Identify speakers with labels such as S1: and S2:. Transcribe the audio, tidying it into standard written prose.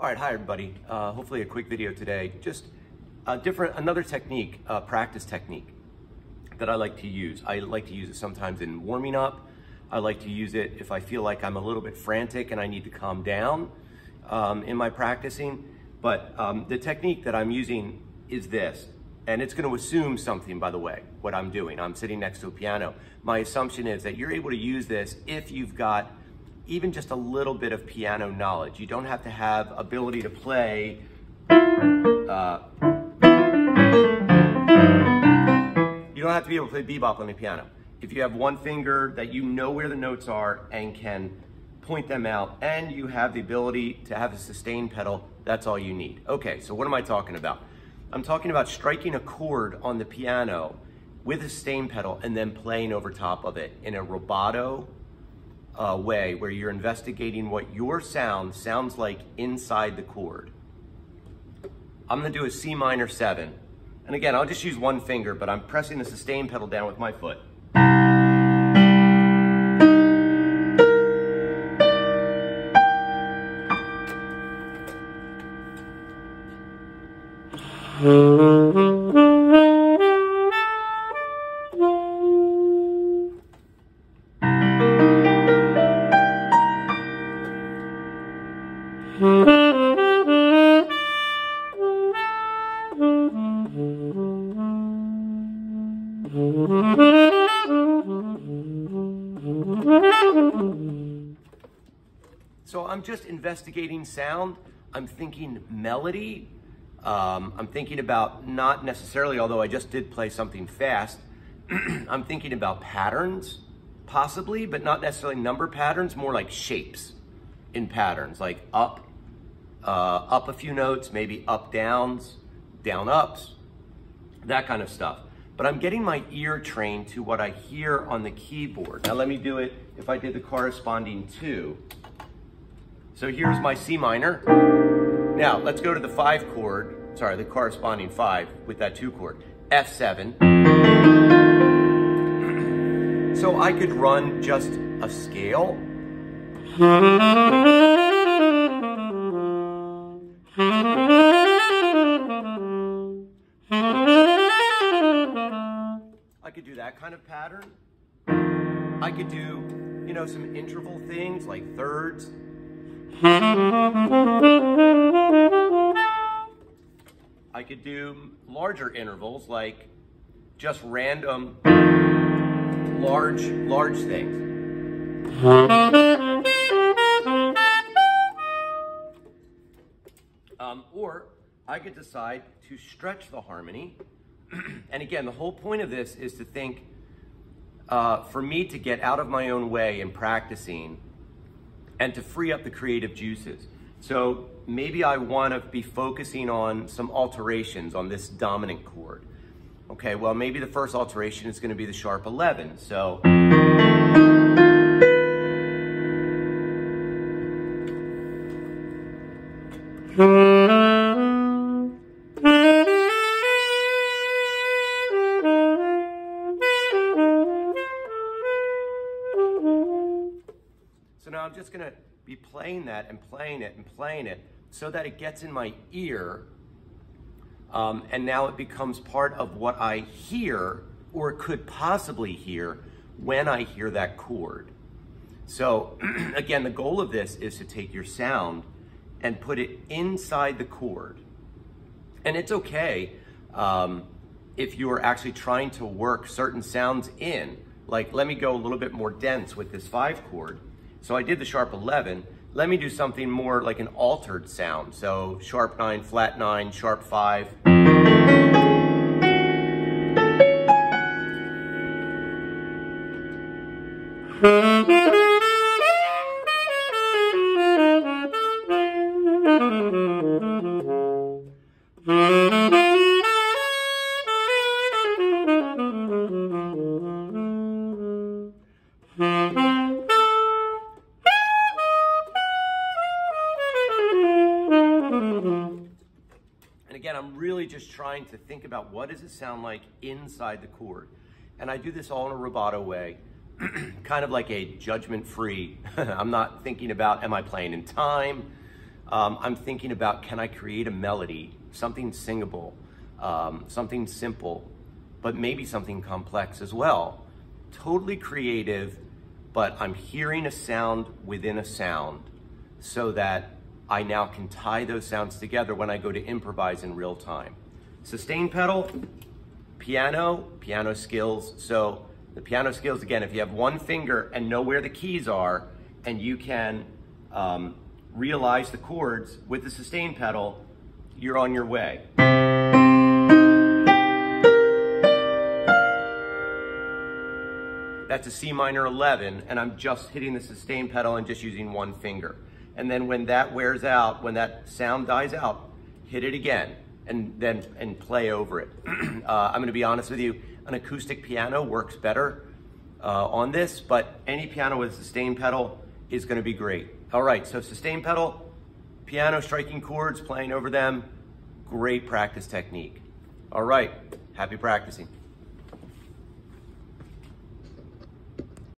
S1: All right, hi everybody. Hopefully a quick video today. Just another technique, practice technique that I like to use. I like to use it sometimes in warming up. I like to use it if I feel like I'm a little bit frantic and I need to calm down in my practicing. But the technique that I'm using is this, and it's going to assume something, by the way, what I'm doing. I'm sitting next to a piano. My assumption is that you're able to use this if you've got even just a little bit of piano knowledge. You don't have to have ability to play you don't have to be able to play bebop on the piano. If you have one finger that you know where the notes are and can point them out, and you have the ability to have a sustain pedal, that's all you need. Okay, so what am I talking about? I'm talking about striking a chord on the piano with a sustain pedal and then playing over top of it in a rubato way, where you're investigating what your sound sounds like inside the chord. I'm gonna do a C minor 7. And again, I'll just use one finger, but I'm pressing the sustain pedal down with my foot. So I'm just investigating sound. I'm thinking melody. I'm thinking about, not necessarily, although I just did play something fast, I'm thinking about patterns, possibly, but not necessarily number patterns, more like shapes in patterns, like up a few notes, maybe up downs, down ups, that kind of stuff. But I'm getting my ear trained to what I hear on the keyboard. Now let me do it if I did the corresponding 2. So here's my C minor. Now let's go to the 5 chord, sorry, the corresponding 5 with that 2 chord, F7. So I could run just a scale. I could do that kind of pattern. I could do, you know, some interval things like thirds. I could do larger intervals, like just random large things. Or I could decide to stretch the harmony. And again, the whole point of this is to think, for me to get out of my own way in practicing and to free up the creative juices. So maybe I want to be focusing on some alterations on this dominant chord. Okay, well, maybe the first alteration is going to be the sharp 11. So now I'm just going to be playing that and playing it and playing it so that it gets in my ear, and now it becomes part of what I hear or could possibly hear when I hear that chord. So again, the goal of this is to take your sound and put it inside the chord. And it's okay if you're actually trying to work certain sounds in. Like, let me go a little bit more dense with this 5 chord. So I did the sharp 11. Let me do something more like an altered sound. So sharp 9, flat 9, sharp 5. And again, I'm really just trying to think about what does it sound like inside the chord. And I do this all in a rubato way, kind of like a judgment-free. I'm not thinking about, am I playing in time? I'm thinking about, can I create a melody, something singable, something simple, but maybe something complex as well. Totally creative, but I'm hearing a sound within a sound so that I now can tie those sounds together when I go to improvise in real time. Sustain pedal, piano skills. So the piano skills, again, if you have one finger and know where the keys are, and you can realize the chords with the sustain pedal, you're on your way. That's a C minor 11, and I'm just hitting the sustain pedal and just using one finger. And then when that wears out, when that sound dies out, hit it again and play over it. I'm gonna be honest with you, an acoustic piano works better on this, but any piano with a sustain pedal is gonna be great. All right, so sustain pedal, piano striking chords, playing over them, great practice technique. All right, happy practicing.